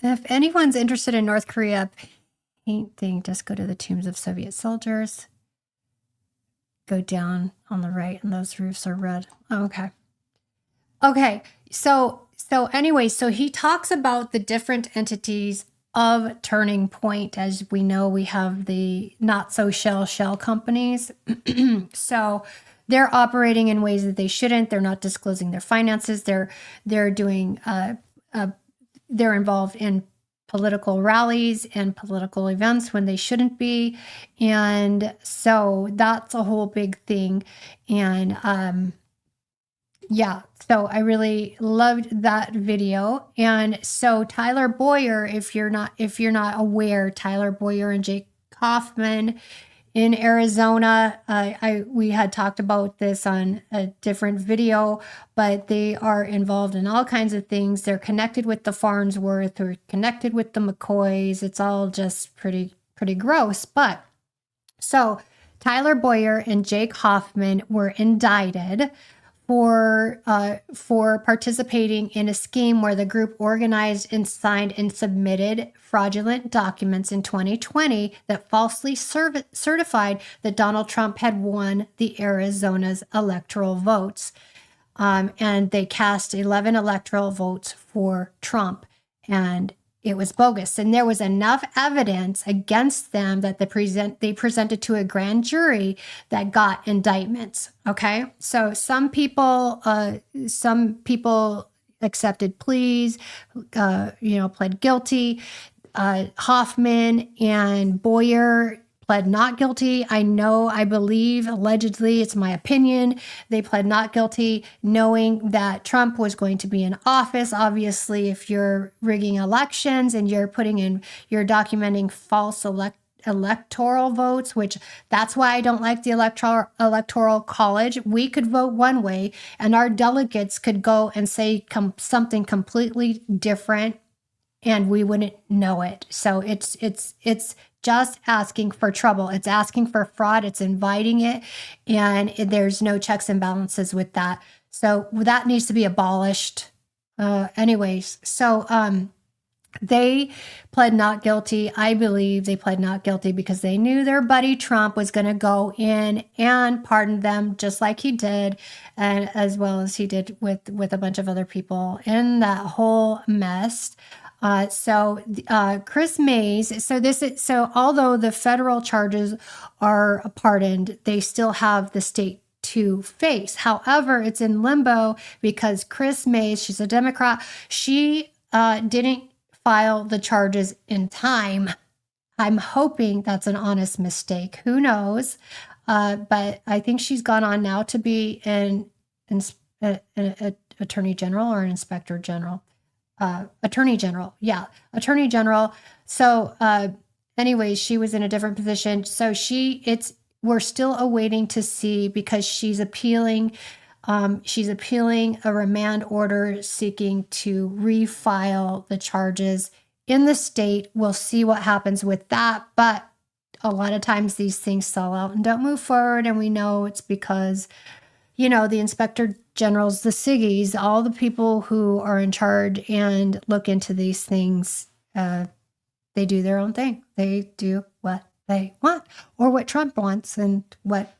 If anyone's interested in North Korea painting, just go to the tombs of Soviet soldiers. go down on the right, and those roofs are red. Okay. Okay. So anyway, so he talks about the different entities of Turning Point. As we know, we have the not so shell companies. So they're operating in ways that they shouldn't. They're not disclosing their finances. They're doing they're involved in political rallies and political events when they shouldn't be. And so that's a whole big thing. And yeah, so I really loved that video. And so Tyler Boyer, if you're not aware, Tyler Boyer and Jake Kaufman in Arizona, we had talked about this on a different video, but they are involved in all kinds of things. They're connected with the Farnsworth, or connected with the McCoys. It's all just pretty gross. But so Tyler Boyer and Jake Hoffman were indicted for participating in a scheme where the group organized and signed and submitted fraudulent documents in 2020 that falsely certified that Donald Trump had won the Arizona's electoral votes. And they cast 11 electoral votes for Trump, and it was bogus. And there was enough evidence against them that they presented to a grand jury that got indictments. Okay. So some people accepted pleas, pled guilty. Hoffman and Boyer pled not guilty. I believe, allegedly, it's my opinion, they pled not guilty knowing that Trump was going to be in office. Obviously, if you're rigging elections and you're documenting false electoral votes, which that's why I don't like the electoral college. We could vote one way and our delegates could go and say something completely different, and we wouldn't know it. So it's just asking for trouble. It's asking for fraud. It's inviting it. And there's no checks and balances with that. So that needs to be abolished. Anyways, so they pled not guilty. I believe they pled not guilty because they knew their buddy Trump was going to go in and pardon them, just like he did, and as well as he did with a bunch of other people in that whole mess. Chris Mays, so although the federal charges are pardoned, they still have the state to face. However, it's in limbo because Chris Mays, she's a Democrat, she didn't file the charges in time. I'm hoping that's an honest mistake. Who knows? But I think she's gone on now to be an attorney general or an inspector general. Attorney general. Yeah. Attorney general. So, anyways, she was in a different position. So we're still awaiting to see, because she's appealing a remand order seeking to refile the charges in the state. We'll see what happens with that. But a lot of times these things sell out and don't move forward. And we know it's because, the inspector generals, the SIGGIs, all the people who are in charge and look into these things, they do their own thing. They do what they want, or what Trump wants and what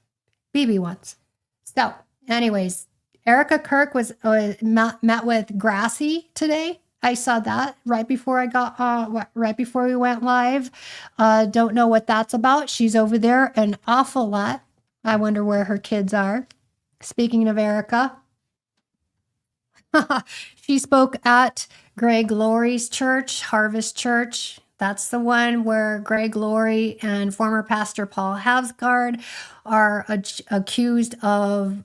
Bibi wants. So anyways, Erika Kirk was met with Grassy today. I saw that right before we went live. Don't know what that's about. She's over there an awful lot. I wonder where her kids are. Speaking of Erika, she spoke at Greg Laurie's church, Harvest Church. That's the one where Greg Laurie and former pastor Paul Havsgard are accused of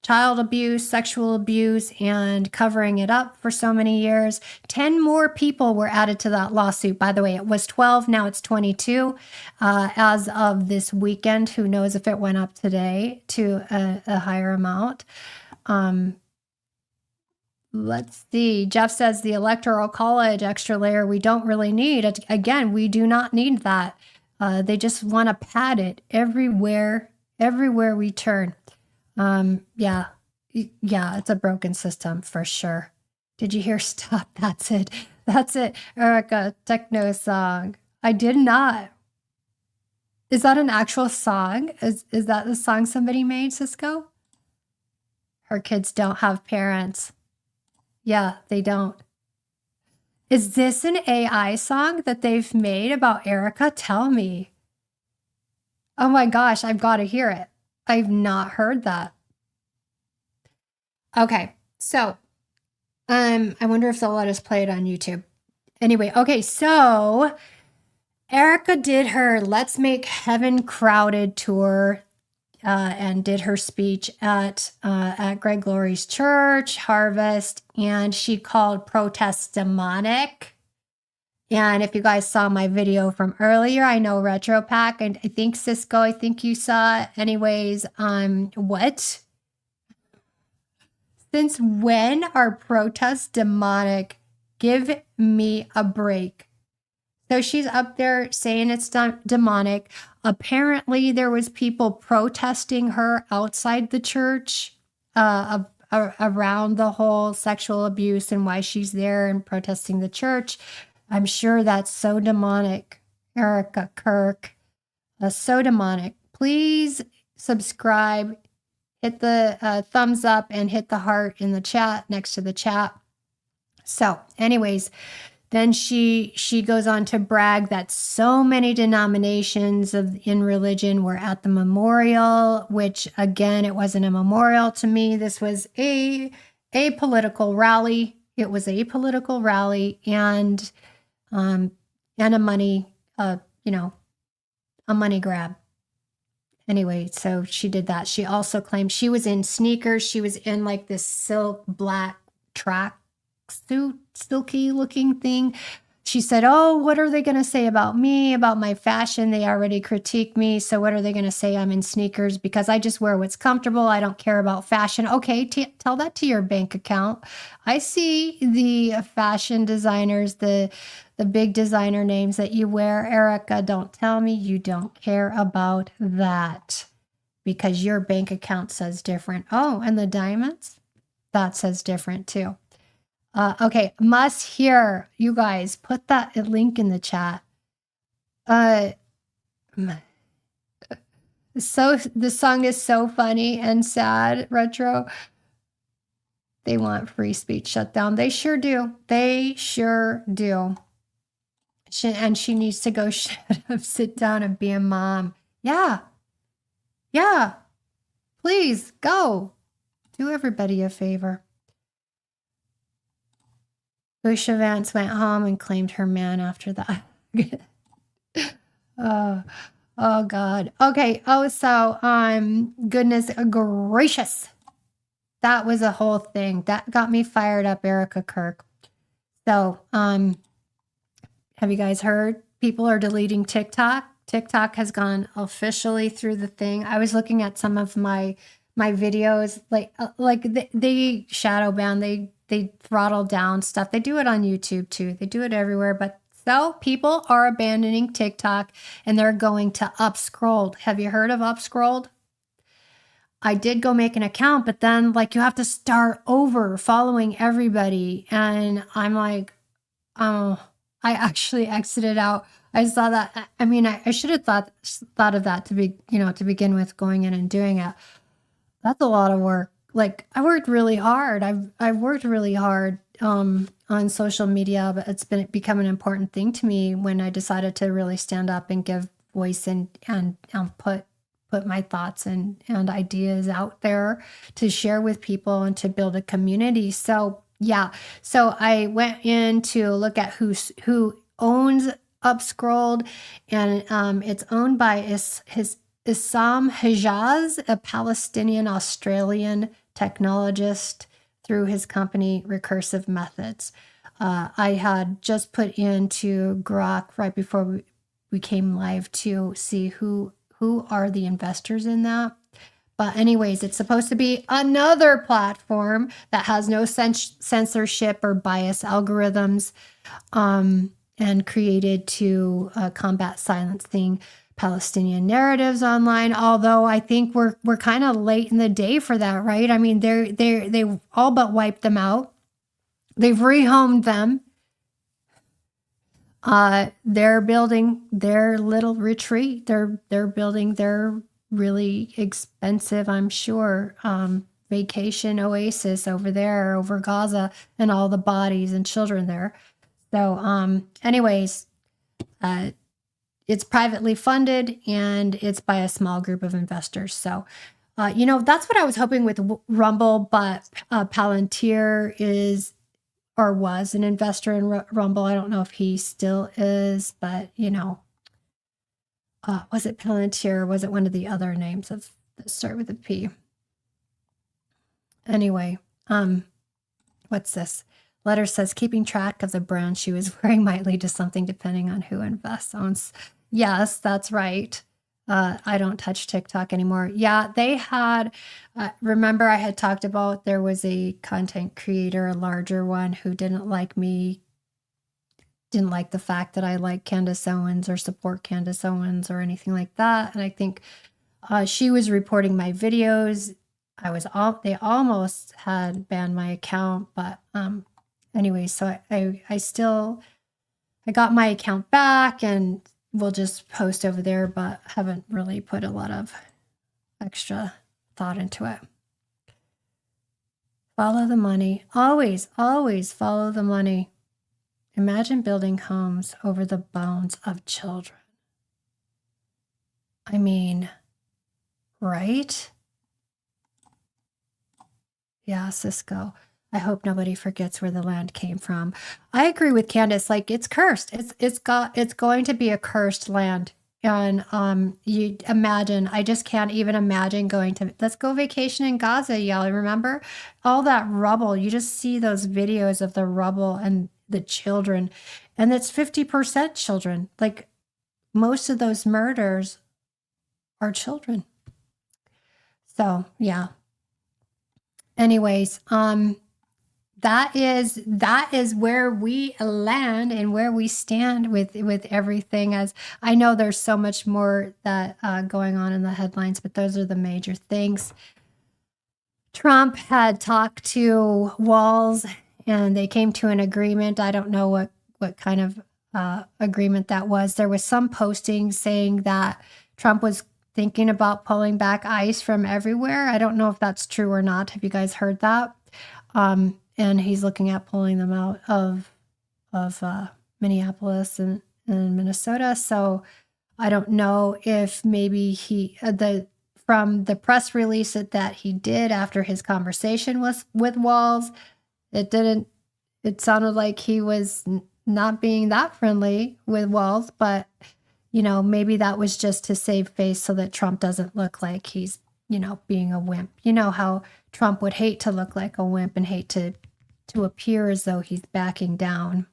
child abuse, sexual abuse, and covering it up for so many years. 10 more people were added to that lawsuit. By the way, it was 12. Now it's 22 as of this weekend. Who knows if it went up today to a higher amount. Let's see. Jeff says the Electoral College extra layer we don't really need. Again, we do not need that. They just want to pad it everywhere we turn. Yeah, it's a broken system for sure. Did you hear Stop? That's it. Erika, techno song. I did not. Is that an actual song? Is that the song somebody made, Cisco? Her kids don't have parents. Yeah, they don't. Is this an AI song that they've made about Erika? Tell me. Oh my gosh, I've got to hear it. I've not heard that. Okay, so I wonder if they'll let us play it on YouTube. Anyway, okay, so Erika did her Let's Make Heaven Crowded tour and did her speech at Greg Laurie's church, Harvest, and she called protests demonic. And if you guys saw my video from earlier, I know Retro Pack, and I think Cisco, I think you saw it. Anyways, what? Since when are protests demonic? Give me a break. So she's up there saying it's demonic. Apparently, there was people protesting her outside the church around the whole sexual abuse and why she's there and protesting the church. I'm sure that's so demonic, Erika Kirk. So demonic. Please subscribe, hit the thumbs up, and hit the heart in the chat next to the chat. So anyways, then she goes on to brag that so many denominations in religion were at the memorial, which again, it wasn't a memorial to me. This was a political rally. It was a political rally and a money, a money grab. Anyway, so she did that. She also claimed she was in sneakers. She was in like this silk black track suit, silky looking thing. She said, oh, what are they going to say about me, about my fashion? They already critique me. So what are they going to say? I'm in sneakers because I just wear what's comfortable. I don't care about fashion. Okay, tell that to your bank account. I see the fashion designers, the big designer names that you wear. Erika, don't tell me you don't care about that because your bank account says different. Oh, and the diamonds? That says different too. Okay, must hear. You guys, put that link in the chat. So the song is so funny and sad, Retro. They want free speech shut down. They sure do. They sure do. She needs to go shut up, sit down, and be a mom. Yeah. Yeah. Please go. Do everybody a favor. Busha Vance went home and claimed her man after that. Oh God. Okay. Oh, so goodness gracious. That was a whole thing. That got me fired up, Erika Kirk. So, have you guys heard? People are deleting TikTok. TikTok has gone officially through the thing. I was looking at some of my videos, like they shadow ban, they throttle down stuff. They do it on YouTube too. They do it everywhere. But so people are abandoning TikTok and they're going to Upscrolled. Have you heard of Upscrolled? I did go make an account, but then you have to start over following everybody. And I'm like, oh, I actually exited out. I saw that. I mean, I should have thought of that to begin with, going in and doing it. That's a lot of work. I worked really hard. I've worked really hard on social media, but it's become an important thing to me when I decided to really stand up and give voice and put my thoughts and ideas out there to share with people and to build a community. So yeah, so I went in to look at who owns Upscrolled, and it's owned by Issam Hijaz, a Palestinian Australian technologist, through his company Recursive Methods. I had just put into Grok right before we came live to see who are the investors in that. But anyways, it's supposed to be another platform that has no censorship or bias algorithms, and created to combat silencing Palestinian narratives online. Although I think we're kind of late in the day for that, right? I mean, they all but wiped them out. They've rehomed them. They're building their little retreat. They're building their really expensive, I'm sure, vacation oasis over there, over Gaza, and all the bodies and children there. So, anyways, it's privately funded and it's by a small group of investors. So, that's what I was hoping with Rumble, but Palantir is or was an investor in Rumble. I don't know if he still is, but was it Palantir? Or was it one of the other names that start with a P? Anyway, what's this? Letter says keeping track of the brand she was wearing might lead to something depending on who invests. Owns. Yes, that's right. I don't touch TikTok anymore. Yeah, they had, remember I had talked about there was a content creator, a larger one, who didn't like me, didn't like the fact that I like Candace Owens or support Candace Owens or anything like that. And I think she was reporting my videos. They almost had banned my account, but anyway, so I got my account back and we'll just post over there, but haven't really put a lot of extra thought into it. Follow the money. Always, always follow the money. Imagine building homes over the bones of children. I mean, right? Yeah, Cisco. I hope nobody forgets where the land came from. I agree with Candace. Like, it's cursed. It's going to be a cursed land. And you imagine, I just can't even imagine let's go vacation in Gaza, y'all. Remember all that rubble? You just see those videos of the rubble and the children, and it's 50% children. Like, most of those murders are children. So yeah. Anyways, that is where we land and where we stand with everything. As I know there's so much more that going on in the headlines, but those are the major things. Trump had talked to Walz and they came to an agreement. I don't know what kind of agreement that was. There was some posting saying that Trump was thinking about pulling back ICE from everywhere. I don't know if that's true or not. Have you guys heard that? And he's looking at pulling them out of Minneapolis and Minnesota. So I don't know if maybe from the press release that he did after his conversation with Walz, it sounded like he was not being that friendly with Walz, but maybe that was just to save face so that Trump doesn't look like he's, being a wimp. You know how Trump would hate to look like a wimp and hate to appear as though he's backing down.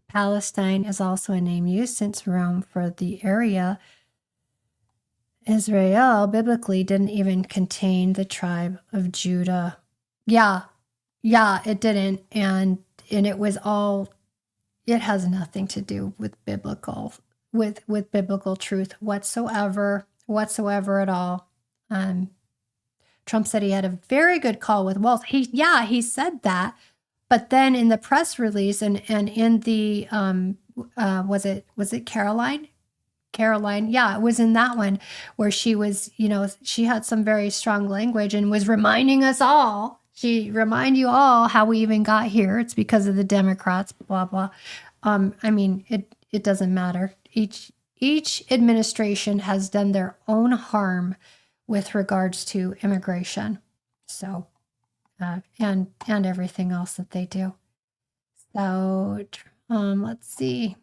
Palestine is also a name used since Rome for the area. Israel biblically didn't even contain the tribe of Judah. Yeah, it didn't. And it was all, it has nothing to do with biblical truth whatsoever at all. Trump said he had a very good call with Walz. He said that, but then in the press release and in the was it Caroline? Caroline, yeah, it was in that one where she was, she had some very strong language and was reminding us all. She remind you all how we even got here. It's because of the Democrats, blah blah. I mean, it doesn't matter. Each administration has done their own harm with regards to immigration. So, and everything else that they do. So, let's see.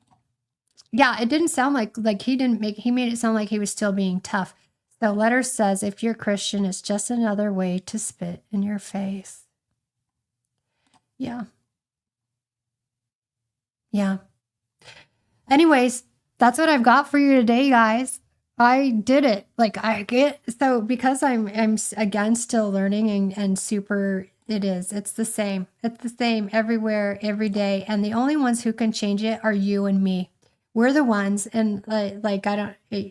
Yeah, it didn't sound like he made it sound like he was still being tough. The letter says, if you're Christian, it's just another way to spit in your face. Yeah. Yeah. Anyways, that's what I've got for you today, guys. I did it. So because I'm again still learning and super, it's the same. It's the same everywhere, every day. And the only ones who can change it are you and me. We're the ones. And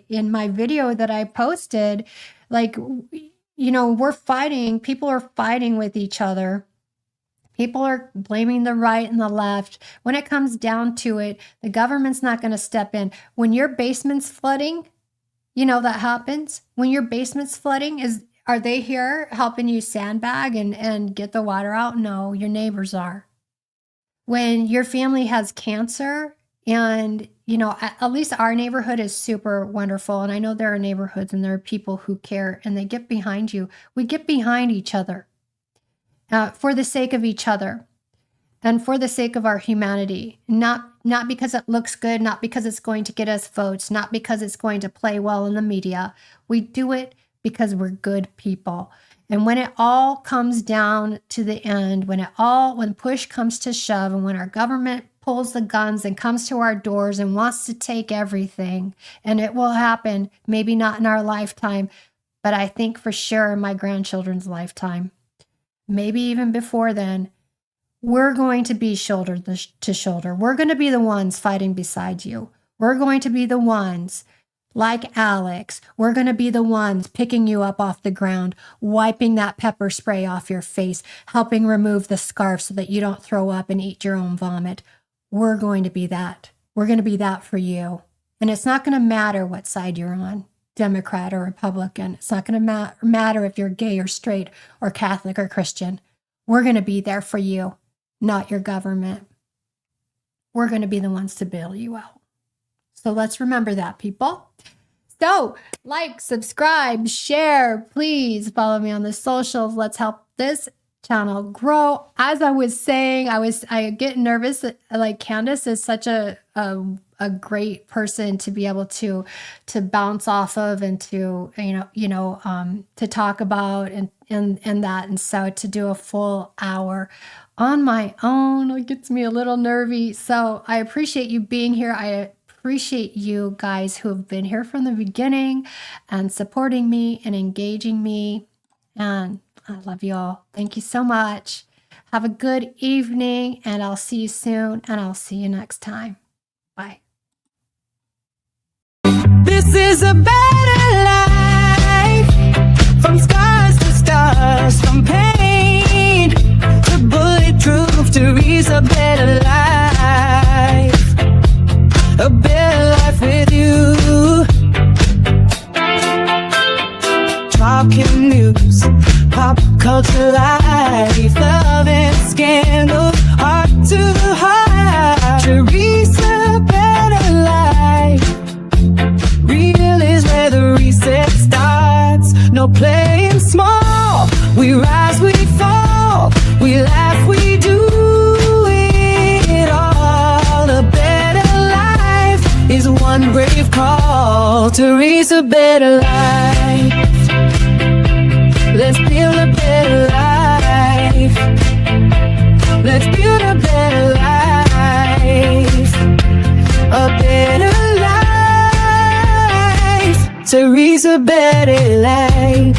in my video that I posted, we're fighting, people are fighting with each other People are blaming the right and the left. When it comes down to it, the government's not going to step in. When your basement's flooding, you know that happens. When your basement's flooding, are they here helping you sandbag and get the water out? No, your neighbors are. When your family has cancer, and at least our neighborhood is super wonderful. And I know there are neighborhoods and there are people who care and they get behind you. We get behind each other. For the sake of each other and for the sake of our humanity, not because it looks good, not because it's going to get us votes, not because it's going to play well in the media. We do it because we're good people. And when it all comes down to the end, when push comes to shove, and when our government pulls the guns and comes to our doors and wants to take everything, and it will happen, maybe not in our lifetime, but I think for sure in my grandchildren's lifetime. Maybe even before then, we're going to be shoulder to shoulder. We're going to be the ones fighting beside you. We're going to be the ones, like Alex, we're going to be the ones picking you up off the ground, wiping that pepper spray off your face, helping remove the scarf so that you don't throw up and eat your own vomit. We're going to be that. We're going to be that for you. And it's not going to matter what side you're on. Democrat or Republican. It's not going to matter if you're gay or straight or Catholic or Christian. We're going to be there for you, not your government. We're going to be the ones to bail you out. So let's remember that, people. So like, subscribe, share, please follow me on the socials. Let's help this channel grow. As I was saying, I get nervous. Like, Candace is such a great person to be able to bounce off of and to to talk about and that, and so to do a full hour on my own, it gets me a little nervy. So I appreciate you being here. I appreciate you guys who have been here from the beginning and supporting me and engaging me, and I love you all. Thank you so much. Have a good evening, and I'll see you soon, and I'll see you next time. Bye. This is a better life. From scars to stars, from pain to bulletproof, to reach a better life. A better life with you. Talking news, pop culture life, love and scandal, heart to heart. Teresa, better life. Real is where the reset starts. No playing small. We rise, we fall. We laugh, we do it all. A better life is one brave call. Teresa, better life. Let's build a better life. Let's build a better life. A better life. Teresa, better life.